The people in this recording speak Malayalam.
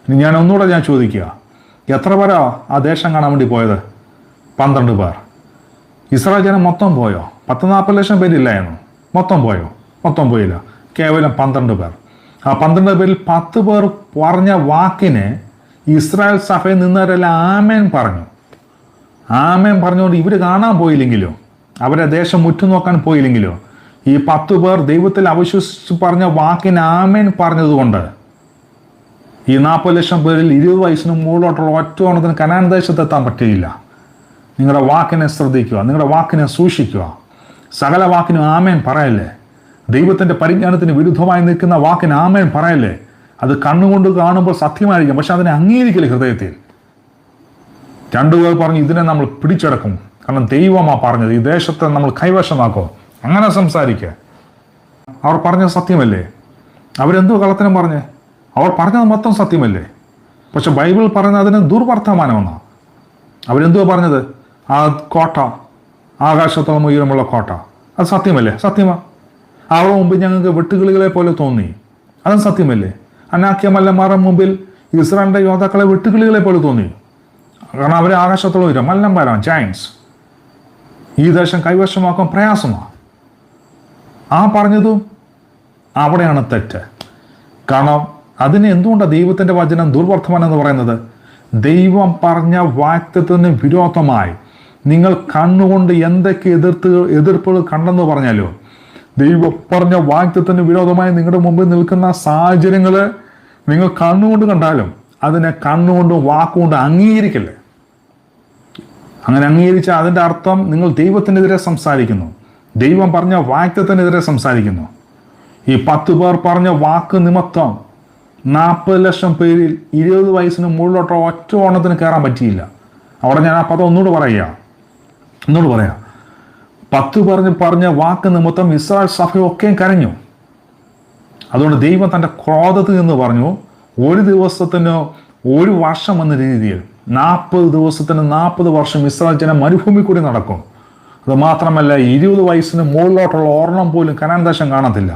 ഇനി ഞാൻ ചോദിക്കുക, എത്ര പേരാ ആ ദേശം കാണാൻ വേണ്ടി പോയത്? 12 പേർ. ഇസ്രായേൽ ജനം മൊത്തം പോയോ? 40 ലക്ഷം പേരില്ലായിരുന്നു. മൊത്തം പോയോ? മൊത്തം പോയില്ല. കേവലം 12 പേർ. ആ 12 പേരിൽ 10 പേർ പറഞ്ഞ വാക്കിന് ഇസ്രായേൽ സഭയിൽ നിന്നവരെല്ലാം ആമേൻ പറഞ്ഞു. ആമേൻ പറഞ്ഞുകൊണ്ട് ഇവർ കാണാൻ പോയില്ലെങ്കിലോ, അവരെ ദേശം ഉറ്റുനോക്കാൻ പോയില്ലെങ്കിലോ, ഈ 10 പേർ ദൈവത്തിൽ അവിശ്വസിച്ച് പറഞ്ഞ വാക്കിന് ആമേൻ പറഞ്ഞതുകൊണ്ട് ഈ 40 ലക്ഷം പേരിൽ 20 വയസ്സിന് മുകളിലോട്ടുള്ള ഒറ്റ ഓണത്തിന് കനാൻ ദേശത്തെത്താൻ പറ്റുകയില്ല. നിങ്ങളുടെ വാക്കിനെ ശ്രദ്ധിക്കുക, നിങ്ങളുടെ വാക്കിനെ സൂക്ഷിക്കുക. സകല വാക്കിനും ആമേൻ പറയല്ലേ. ദൈവത്തിൻ്റെ പരിജ്ഞാനത്തിന് വിരുദ്ധമായി നിൽക്കുന്ന വാക്കിന് ആമേൻ പറയല്ലേ. അത് കണ്ണുകൊണ്ട് കാണുമ്പോൾ സത്യമായിരിക്കും, പക്ഷെ അതിനെ അംഗീകരിക്കില്ല ഹൃദയത്തിൽ. 2 പേർ പറഞ്ഞു ഇതിനെ നമ്മൾ പിടിച്ചെടുക്കും, കാരണം ദൈവമാണ് പറഞ്ഞത്, ഈ ദേശത്തെ നമ്മൾ കൈവശമാക്കോ. അങ്ങനെ സംസാരിക്കുക. അവർ പറഞ്ഞത് സത്യമല്ലേ? അവരെന്തോ കള്ളത്തിനും പറഞ്ഞേ? അവർ പറഞ്ഞത് മൊത്തം സത്യമല്ലേ? പക്ഷെ ബൈബിൾ പറയുന്നത് അതിന് ദുർവർത്തമാനമെന്നാണ്. അവരെന്തോ പറഞ്ഞത്? ആ കോട്ട, ആകാശത്തോളം ഉയരമുള്ള കോട്ട, അത് സത്യമല്ലേ? സത്യമാണ്. അവരുടെ മുമ്പിൽ ഞങ്ങൾക്ക് വെട്ടുകിളികളെ പോലെ തോന്നി, അതും സത്യമല്ലേ? അനാക്യമല്ലന്മാരുടെ മുമ്പിൽ ഇസ്രായേലിൻ്റെ യോദ്ധാക്കളെ വെട്ടുകിളികളെ പോലെ തോന്നി, കാരണം അവർ ആകാശത്തോളം ഉയരം, മല്ലന്മാരാണ്, ജയൻസ്. ഈ ദേശം കൈവശമാക്കാൻ പ്രയാസമാണ്. ആ പറഞ്ഞതും അവിടെയാണ് തെറ്റ്. കാരണം അതിന് എന്തുകൊണ്ടാണ് ദൈവത്തിൻ്റെ വചനം ദുർവർത്തമാനം എന്ന് പറയുന്നത്? ദൈവം പറഞ്ഞ വാക്തത്വത്തിന് വിരോധമായി നിങ്ങൾ കണ്ണുകൊണ്ട് എന്തൊക്കെ എതിർപ്പുകൾ കണ്ടെന്ന് പറഞ്ഞാലോ, ദൈവം പറഞ്ഞ വാക്തത്വത്തിന് വിരോധമായി നിങ്ങളുടെ മുമ്പിൽ നിൽക്കുന്ന സാഹചര്യങ്ങൾ നിങ്ങൾ കണ്ണുകൊണ്ട് കണ്ടാലും അതിനെ കണ്ണുകൊണ്ടും വാക്കുകൊണ്ടും അംഗീകരിക്കല്ലേ. അങ്ങനെ അംഗീകരിച്ചാൽ അതിൻ്റെ അർത്ഥം നിങ്ങൾ ദൈവത്തിനെതിരെ സംസാരിക്കുന്നു, ദൈവം പറഞ്ഞ വാക്തത്വത്തിനെതിരെ സംസാരിക്കുന്നു. ഈ 10 പേർ പറഞ്ഞ വാക്ക് നിമിത്തം 40 ലക്ഷം പേരിൽ 20 വയസ്സിന് മുകളിലോട്ടോ ഒറ്റ ഓണത്തിന് കയറാൻ പറ്റിയില്ല. അവിടെ ഞാൻ ആ പദം ഒന്നുകൂടെ പറയാം. 10 പറഞ്ഞ വാക്ക് നിമിത്തം ഇസ്രായേൽ സഭയൊക്കെയും കരഞ്ഞു. അതുകൊണ്ട് ദൈവം തൻ്റെ ക്രോധത്തിൽ നിന്ന് പറഞ്ഞു, 1 ദിവസത്തിന് 1 വർഷം എന്ന രീതിയിൽ 40 ദിവസത്തിന് 40 വർഷം ഇസ്രായേൽ ജനം മരുഭൂമി കൂടി നടക്കും. അത് മാത്രമല്ല 20 വയസ്സിന് മുകളിലോട്ടുള്ള ഒരെണ്ണം പോലും കനാൻ ദേശം കാണത്തില്ല.